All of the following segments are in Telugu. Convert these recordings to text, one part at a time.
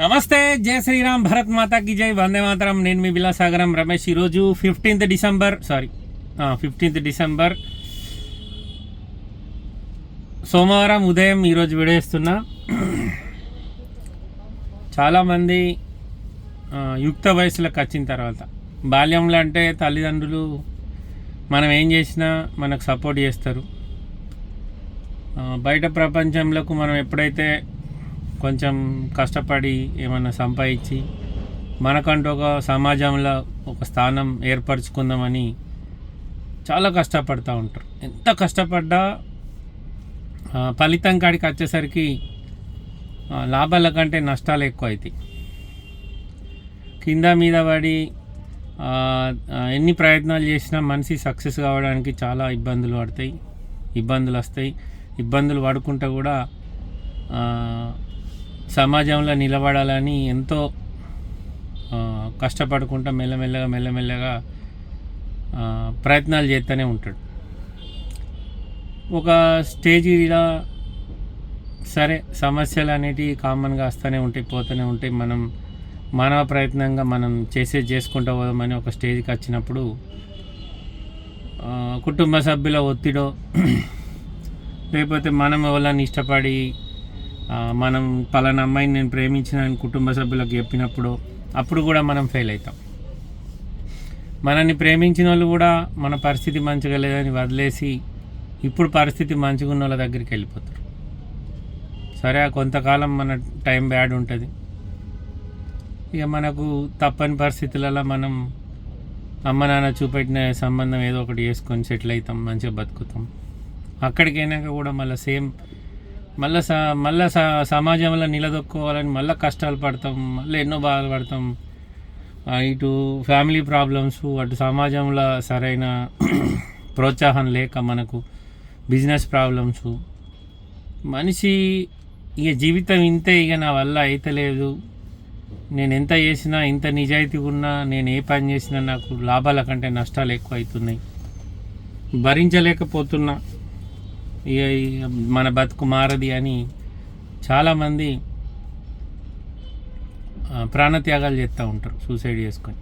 నమస్తే, జై శ్రీరామ్, భరత్ మాతాకి జై, వందే మాతరం. నేను మీ విలాసాగరం రమేష్. ఈరోజు 15th డిసెంబర్ సోమవారం ఉదయం ఈరోజు విడేస్తున్నా. చాలామంది యుక్త వయసులోకి వచ్చిన తర్వాత, బాల్యంలో అంటే తల్లిదండ్రులు మనం ఏం చేసినా మనకు సపోర్ట్ చేస్తారు. బయట ప్రపంచంలోకి మనం ఎప్పుడైతే కొంచెం కష్టపడి ఏమన్నా సంపాదించి మనకంటూ ఒక సమాజంలో ఒక స్థానం ఏర్పరచుకుందామని చాలా కష్టపడుతూ ఉంటారు. ఎంత కష్టపడ్డా ఫలితం కాడికి వచ్చేసరికి లాభాల కంటే నష్టాలు ఎక్కువ అవుతాయి. కింద మీద పడి ఎన్ని ప్రయత్నాలు చేసినా మనిషి సక్సెస్ కావడానికి చాలా ఇబ్బందులు వస్తాయి. ఇబ్బందులు పడుకుంటూ కూడా సమాజంలో నిలబడాలని ఎంతో కష్టపడుకుంటా మెల్లమెల్లగా ప్రయత్నాలు చేస్తూనే ఉంటాడు. ఒక స్టేజీలో సరే సమస్యలు అనేటివి కామన్గా వస్తూనే ఉంటాయి, పోతూనే ఉంటాయి. మనం మానవ ప్రయత్నంగా మనం చేసుకుంటూ పోదామని ఒక స్టేజ్కి వచ్చినప్పుడు కుటుంబ సభ్యుల ఒత్తిడో లేకపోతే మనం ఎవరిని ఇష్టపడి మనం పలానా అమ్మాయిని నేను ప్రేమించిన కుటుంబ సభ్యులకు చెప్పినప్పుడు అప్పుడు కూడా మనం ఫెయిల్ అవుతాం. మనల్ని ప్రేమించిన వాళ్ళు కూడా మన పరిస్థితి మంచిగా లేదని వదిలేసి ఇప్పుడు పరిస్థితి మంచిగా ఉన్న వాళ్ళ దగ్గరికి వెళ్ళిపోతారు. సరే, కొంతకాలం మన టైం బ్యాడ్ ఉంటుంది. ఇక మనకు తప్పని పరిస్థితులలో మనం అమ్మ నాన్న చూపెట్టిన సంబంధం ఏదో ఒకటి చేసుకొని సెటిల్ అవుతాం, మంచిగా బతుకుతాం. అక్కడికి అయినాక కూడా మళ్ళీ సమాజంలో నిలదొక్కోవాలని మళ్ళీ కష్టాలు పడతాం, మళ్ళీ ఎన్నో బాధలు పడతాం. ఇటు ఫ్యామిలీ ప్రాబ్లమ్స్, అటు సమాజంలో సరైన ప్రోత్సాహం లేక మనకు బిజినెస్ ప్రాబ్లమ్స్. మనిషి ఇక జీవితం ఇంతే, ఇక నా వల్ల అయితలేదు, నేను ఎంత చేసినా ఇంత నిజాయితీగా ఉన్నా నేను ఏ పని చేసినా నాకు లాభాల కంటే నష్టాలు ఎక్కువ అవుతున్నాయి, భరించలేకపోతున్నా, ఇక మన బతుకు మారది అని చాలామంది ప్రాణత్యాగాలు చేస్తూ ఉంటారు, సూసైడ్ చేసుకొని.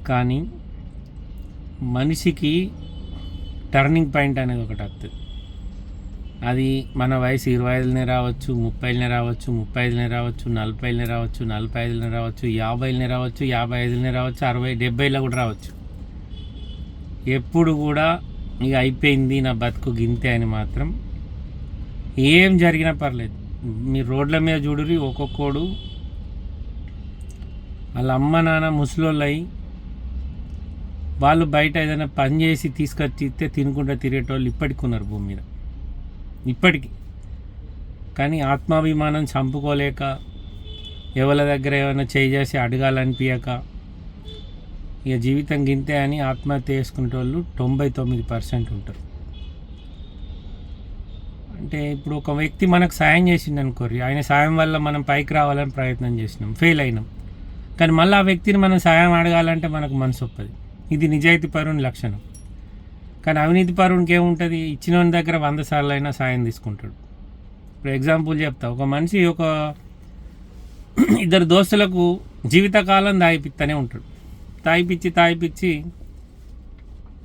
కానీ మనిషికి టర్నింగ్ పాయింట్ అనేది ఒకటి వస్తుంది. అది మన వయసు 25 రావచ్చు, 30 రావచ్చు, 35 రావచ్చు, 40 రావచ్చు, 45 రావచ్చు, 50 రావచ్చు, 55 రావచ్చు, 60, 70 కూడా రావచ్చు. ఎప్పుడు కూడా ఇక అయిపోయింది నా బతుకు గింతే అని మాత్రం ఏం జరిగినా పర్లేదు. మీరు రోడ్ల మీద చూడురి, ఒక్కొక్కడు వాళ్ళ అమ్మ నాన్న ముసలోళ్ళు అయి వాళ్ళు బయట ఏదైనా పని చేసి తీసుకొచ్చి ఇస్తే తినుకుంటూ తిరిగేటోళ్ళు ఇప్పటికి ఉన్నారు భూమి మీద, ఇప్పటికీ. కానీ ఆత్మాభిమానం చంపుకోలేక, ఎవరి దగ్గర ఏమైనా చేసి అడగాలనిపించక ఇక జీవితం గింతే అని ఆత్మహత్య చేసుకునే వాళ్ళు 99% ఉంటారు. అంటే ఇప్పుడు ఒక వ్యక్తి మనకు సాయం చేసిండు అనుకోరి, ఆయన సాయం వల్ల మనం పైకి రావాలని ప్రయత్నం చేసినాం, ఫెయిల్ అయినాం. కానీ మళ్ళీ ఆ వ్యక్తిని మనం సాయం అడగాలంటే మనకు మనసు ఒప్పది. ఇది నిజాయితీ పరుని లక్షణం. కానీ అవినీతి పరునికి ఏముంటుంది, ఇచ్చిన దగ్గర 100 సార్లు అయినా సాయం తీసుకుంటాడు. ఇప్పుడు ఎగ్జాంపుల్ చెప్తా, ఒక మనిషి ఒక 2 దోస్తులకు జీవితకాలం దాయిపిస్తూనే ఉంటాడు. తాగిపిచ్చి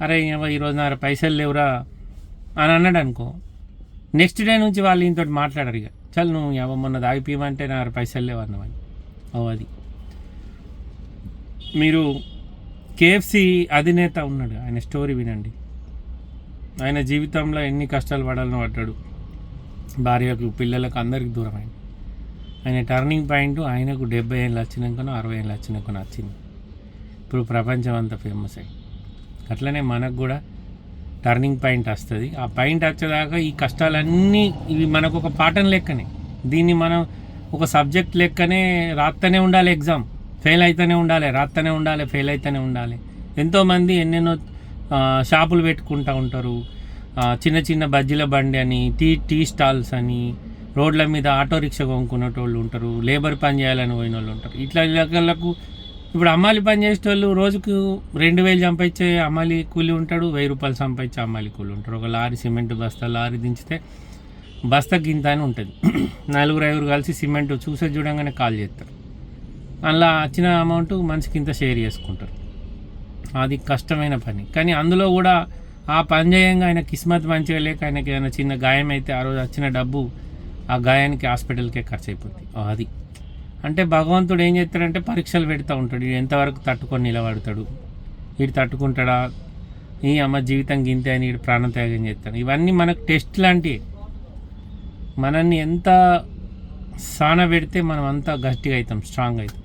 అరే ఈరోజు నా పైసలు లేవురా అని అన్నాడు అనుకో, నెక్స్ట్ డే నుంచి వాళ్ళు ఈయనతో మాట్లాడరు. ఇక చల్ నువ్వు మొన్న దాగిపోయమంటే నా పైసలు లేవు అన్నవని. అది మీరు KFC అధినేత ఉన్నాడు, ఆయన స్టోరీ వినండి. ఆయన జీవితంలో ఎన్ని కష్టాలు పడాలని పడ్డాడు, భార్యకు పిల్లలకు అందరికి దూరం అయింది. ఆయన టర్నింగ్ పాయింట్ ఆయనకు 70 ఏళ్ళు వచ్చినాకనో 60 ఏళ్ళు వచ్చినాకనో వచ్చింది. ఇప్పుడు ప్రపంచం అంతా ఫేమస్ అయ్యి, అట్లనే మనకు కూడా టర్నింగ్ పాయింట్ వస్తుంది. ఆ పాయింట్ వచ్చేదాకా ఈ కష్టాలన్నీ ఇవి మనకు ఒక పాఠం లెక్కనే, దీన్ని మనం ఒక సబ్జెక్ట్ లెక్కనే రాస్తూనే ఉండాలి. ఎగ్జామ్ ఫెయిల్ అవుతూనే ఉండాలి, రాస్తూనే ఉండాలి, ఫెయిల్ అవుతూనే ఉండాలి. ఎంతోమంది ఎన్నెన్నో షాపులు పెట్టుకుంటూ ఉంటారు, చిన్న బజ్జీల బండి అని, టీ స్టాల్స్ అని, రోడ్ల మీద ఆటో రిక్షా కొనుక్కునేటోళ్ళు ఉంటారు, లేబర్ పని చేయాలని పోయిన వాళ్ళు ఉంటారు. ఇట్లా రకాలకు ఇప్పుడు అమ్మాలి పని చేసేటోళ్ళు రోజుకు 2000 సంపాదించే అమ్మాలి కూలి ఉంటాడు, 1000 రూపాయలు సంపాదించే అమ్మాలి కూలి ఉంటాడు. ఒక లారీ సిమెంట్ బస్తా లారీ దించితే బస్తకి ఇంత అని ఉంటుంది. 4-5 కలిసి సిమెంట్ చూసే చూడంగానే కాల్ చేస్తారు. అలా వచ్చిన అమౌంట్ మనిషికి ఇంత షేర్ చేసుకుంటారు. అది కష్టమైన పని. కానీ అందులో కూడా ఆ పని చేయంగా ఆయన కిస్మత్ మంచిగా లేక ఆయనకి ఏదైనా చిన్న గాయం అయితే ఆ రోజు వచ్చిన డబ్బు ఆ గాయానికి హాస్పిటల్కే ఖర్చు అయిపోతుంది. అది అంటే భగవంతుడు ఏం చేస్తాడంటే పరీక్షలు పెడతా ఉంటాడు. వీడు ఎంతవరకు తట్టుకొని నిలబడతాడు, వీడు తట్టుకుంటాడా, ఈ అమ్మ జీవితం గింతే అని వీడు ప్రాణత్యాగం చేస్తాడు. ఇవన్నీ మనకు టెస్ట్ లాంటివి. మనల్ని ఎంత సాన పెడితే మనం అంతా గట్టిగా అవుతాం, స్ట్రాంగ్ అవుతాం.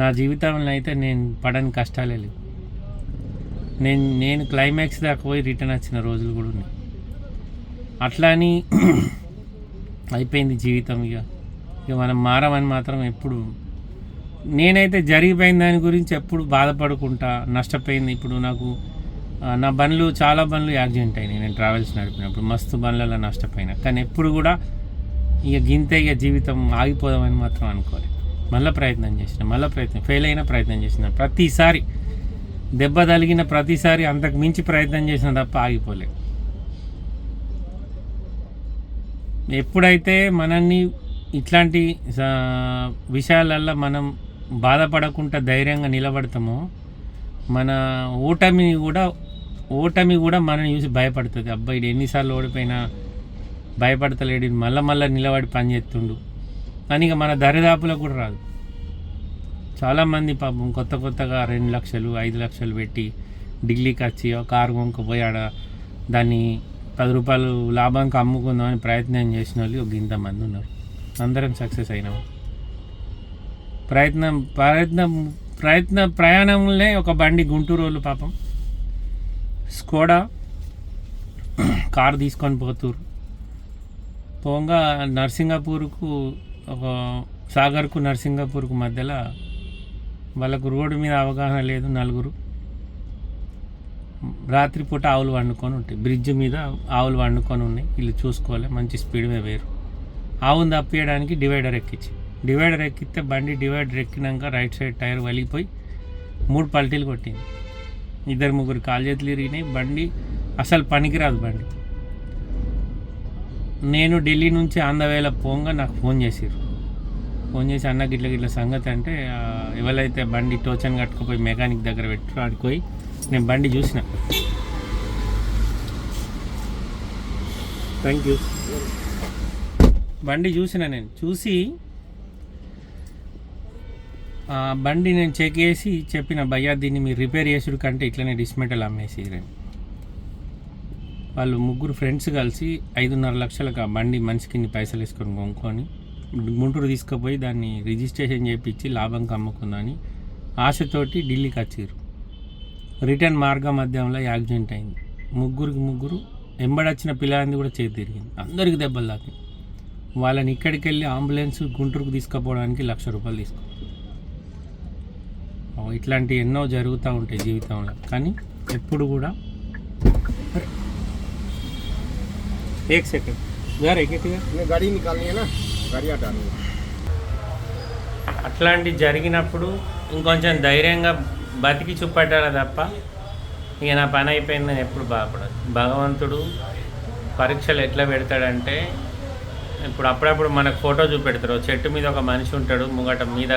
నా జీవితంలో అయితే నేను పడని కష్టాలే లేవు. నేను క్లైమాక్స్ దాకా పోయి రిటర్న్ వచ్చిన రోజులు కూడా ఉన్నాయి. అట్లా అని అయిపోయింది జీవితం. ఇక మనం మారమని మాత్రం ఎప్పుడు నేనైతే జరిగిపోయిన దాని గురించి ఎప్పుడు బాధపడుకుంటా. నష్టపోయింది ఇప్పుడు నాకు నా బండ్లు చాలా బండ్లు యాక్సిడెంట్ అయినాయి. నేను ట్రావెల్స్ నడిపినప్పుడు మస్తు బండ్లలో నష్టపోయినా. కానీ ఎప్పుడు కూడా ఇక గింతే ఇక జీవితం ఆగిపోదామని మాత్రం అనుకోలేదు. మళ్ళీ ప్రయత్నం చేసిన, ఫెయిల్ అయినా ప్రయత్నం చేసిన, ప్రతిసారి దెబ్బ తగిలిన ప్రతిసారి అంతకు మించి ప్రయత్నం చేసిన తప్ప ఆగిపోలేదు. ఎప్పుడైతే మనల్ని ఇట్లాంటి విషయాలల్లో మనం బాధపడకుండా ధైర్యంగా నిలబడతామో మన ఓటమి కూడా మనం చూసి భయపడుతుంది. అబ్బాయి ఎన్నిసార్లు ఓడిపోయినా భయపడతలేడు, మళ్ళీ నిలబడి పని చేస్తుండు కానీ ఇక మన దరిదాపులో కూడా రాదు. చాలామంది పాపం కొత్తగా 2 లక్షలు 5 లక్షలు పెట్టి ఢిల్లీకి వచ్చి ఒక కారు కొనుక్కపోయి ఆడ దాన్ని 10 రూపాయలు లాభంకి అమ్ముకుందామని ప్రయత్నం చేసిన వాళ్ళు ఒక ఇంతమంది ఉన్నారు. అందరం సక్సెస్ అయినాము. ప్రయాణంలో ఒక బండి గుంటూరు వాళ్ళు పాపం స్కోడా కారు తీసుకొని పోగా నర్సింగాపూర్కు ఒక సాగర్కు నర్సింగాపూర్కు మధ్యలో వాళ్ళకు రోడ్డు మీద అవగాహన లేదు. 4 రాత్రిపూట ఆవులు వండుకొని ఉంటాయి. బ్రిడ్జ్ మీద ఆవులు వండుకొని ఉన్నాయి. వీళ్ళు చూసుకోవాలి, మంచి స్పీడ్ మీద వేరు. ఆవును తప్పియడానికి డివైడర్ ఎక్కిస్తే బండి డివైడర్ ఎక్కినాక రైట్ సైడ్ టైర్ వలిగిపోయి 3 పల్టీలు కొట్టింది. 2-3 కాలు చేతులు ఇరిగినాయి. బండి అసలు పనికిరాదు బండి. నేను ఢిల్లీ నుంచి ఆంధ్రవేళ పోగా నాకు ఫోన్ చేసి అన్న గిట్ల సంగతి అంటే ఎవరైతే బండి టోచన్ కట్టుకుపోయి మెకానిక్ దగ్గర పెట్టి ఆడిపోయి నేను బండి చూసిన. Thank you. బండి నేను చూసి బండి నేను చెక్ చేసి చెప్పిన, భయ్యా దీన్ని మీరు రిపేర్ చేసుడు కంటే ఇట్లనే డిస్మెంటల్ అమ్మేసి. వాళ్ళు 3 ఫ్రెండ్స్ కలిసి 5.5 లక్షలకు ఆ బండి మనిషికి పైసలు వేసుకొని కొనుక్కొని గుంటూరు తీసుకుపోయి దాన్ని రిజిస్ట్రేషన్ చేయించి లాభంకి అమ్ముకుందని ఆశతోటి ఢిల్లీకి వచ్చారు. రిటర్న్ మార్గ మధ్యంలో యాక్సిడెంట్ అయింది. 3 ఎంబడొచ్చిన పిల్లాంది కూడా చేతి తిరిగింది. అందరికి దెబ్బలు తాకింది. వాళ్ళని ఇక్కడికి వెళ్ళి అంబులెన్స్ గుంటూరుకు తీసుకుపోవడానికి 1,00,000 రూపాయలు తీసుకున్నాం. ఇట్లాంటివి ఎన్నో జరుగుతూ ఉంటాయి జీవితంలో. కానీ ఎప్పుడు కూడా एक सेकंड यार गाड़ी निकालनी है ना गाड़ी हटानी. అట్లాంటి జరిగినప్పుడు ఇంకొంచెం ధైర్యంగా బతికి చూపెట్టాలి తప్ప ఇక నా పని అయిపోయిందని ఎప్పుడు బాధపడదు. భగవంతుడు పరీక్షలు ఎట్లా పెడతాడంటే ఇప్పుడు అప్పుడప్పుడు మనకు ఫోటో చూపెడతారు. చెట్టు మీద ఒక మనిషి ఉంటాడు, ముంగట మీద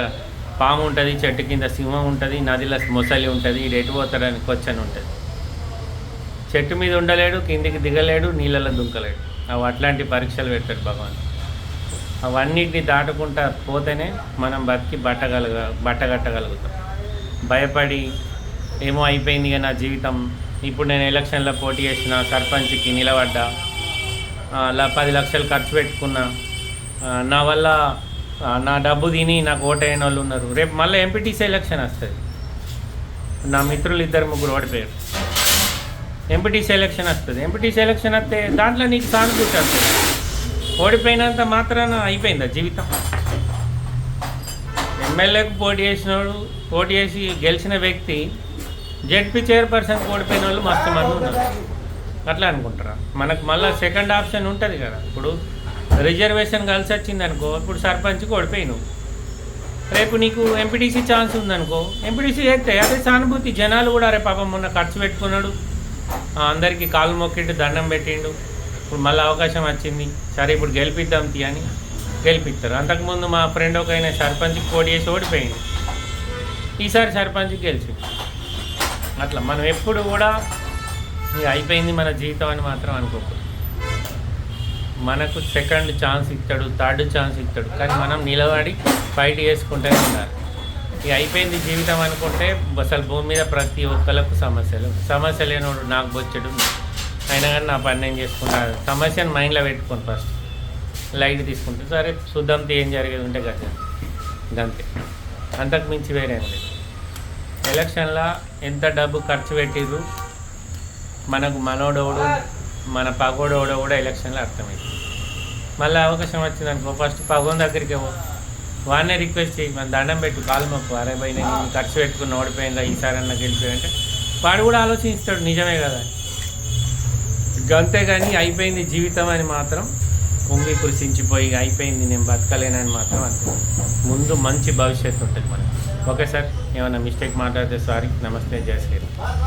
పాము ఉంటుంది, చెట్టు కింద సింహం ఉంటుంది, నదిలో మొసలి ఉంటుంది, ఇది ఎటు పోతాడని క్వశ్చన్ ఉంటుంది. చెట్టు మీద ఉండలేడు, కిందికి దిగలేడు, నీళ్ళలో దుంకలేడు. అట్లాంటి పరీక్షలు పెడతాడు భగవాన్. అవన్నిటిని దాటుకుంటా పోతేనే మనం బతికి బట్టగట్టగలుగుతాం. భయపడి ఏమో అయిపోయింది ఇక నా జీవితం, ఇప్పుడు నేను ఎలక్షన్లో పోటీ చేసిన, సర్పంచ్కి నిలబడ్డా, అలా 10 లక్షలు ఖర్చు పెట్టుకున్నా, నా వల్ల నా డబ్బు తిని నాకు ఓటైన వాళ్ళు ఉన్నారు. రేపు మళ్ళీ ఎంపీటీసీ ఎలక్షన్ వస్తుంది. నా మిత్రులు 2-3 ఓడిపోయారు. ఎంపీటీసీ ఎలక్షన్ వస్తే దాంట్లో నీకు సానుభూతి వస్తుంది. ఓడిపోయినంత మాత్రాన అయిపోయిందా జీవితం? ఎమ్మెల్యేకు పోటీ చేసి గెలిచిన వ్యక్తి జెడ్పీ చైర్పర్సన్కి ఓడిపోయిన వాళ్ళు మస్తు మంది ఉన్నారు. అట్లా అనుకుంటారా? మనకు మళ్ళీ సెకండ్ ఆప్షన్ ఉంటుంది కదా. ఇప్పుడు రిజర్వేషన్ కలిసి వచ్చింది అనుకో, ఇప్పుడు సర్పంచ్కి ఓడిపోయినావు, రేపు నీకు ఎంపీటీసీ ఛాన్స్ ఉందనుకో, ఎంపీటీసీ చేస్తే అదే సానుభూతి. జనాలు కూడా రేపు పాపం మొన్న ఖర్చు పెట్టుకున్నాడు, అందరికీ కాలు మొక్కిండు, దండం పెట్టిండు, ఇప్పుడు మళ్ళీ అవకాశం వచ్చింది, సరే ఇప్పుడు గెలిపిద్దాం తీ అని గెలిపిస్తారు. అంతకుముందు మా ఫ్రెండ్ ఒక ఆయన సర్పంచ్కి పోటీ చేసి ఓడిపోయింది, ఈసారి సర్పంచ్కి గెలిచింది. అట్లా మనం ఎప్పుడు కూడా ఇక అయిపోయింది మన జీవితం అని మాత్రం అనుకోకూడదు. మనకు సెకండ్ ఛాన్స్ ఇస్తాడు, థర్డ్ ఛాన్స్ ఇస్తాడు, కానీ మనం నిలబడి ఫైట్ చేసుకుంటూనే ఉండాలి. ఇక అయిపోయింది జీవితం అనుకుంటే అసలు భూమి మీద ప్రతి ఒక్కరికి సమస్య లేనోడు నాకు బొచ్చడు, అయినా కానీ నా పని నేను చేసుకుంటాను. సమస్యను మైండ్లో పెట్టుకోండి, ఫస్ట్ లైట్ తీసుకుంటే సరే చూద్దాంతో ఏం జరిగేది ఉంటే కదా, అంతే, అంతకు మించి వేరే ఏం లేదు. ఎలక్షన్లో ఎంత డబ్బు ఖర్చు పెట్టిర్రు, మనకు మనోడోడు మన పగోడోడో కూడా ఎలక్షన్లో అర్థమైంది. మళ్ళీ అవకాశం వచ్చిందనుకో ఫస్ట్ పగోని దగ్గరికి వాడినే రిక్వెస్ట్ చేయి, మన దండం పెట్టు, కాలు మొక్కు, అరే భయ్ నేను ఖర్చు పెట్టుకుని ఓడిపోయిందా ఈసారి అన్న గెలిపోయిందంటే వాడు కూడా ఆలోచిస్తాడు, నిజమే కదా. అంతేగాని అయిపోయింది జీవితం అని మాత్రం కుంగి కురిసించిపోయి అయిపోయింది నేను బతకలేనని మాత్రం అనుకో. ముందు మంచి భవిష్యత్తు ఉంటుంది మనకు. ఓకే సార్, ఏమైనా మిస్టేక్ మాట్లాడితే సారీ. నమస్తే, జై శ్రీరామ్.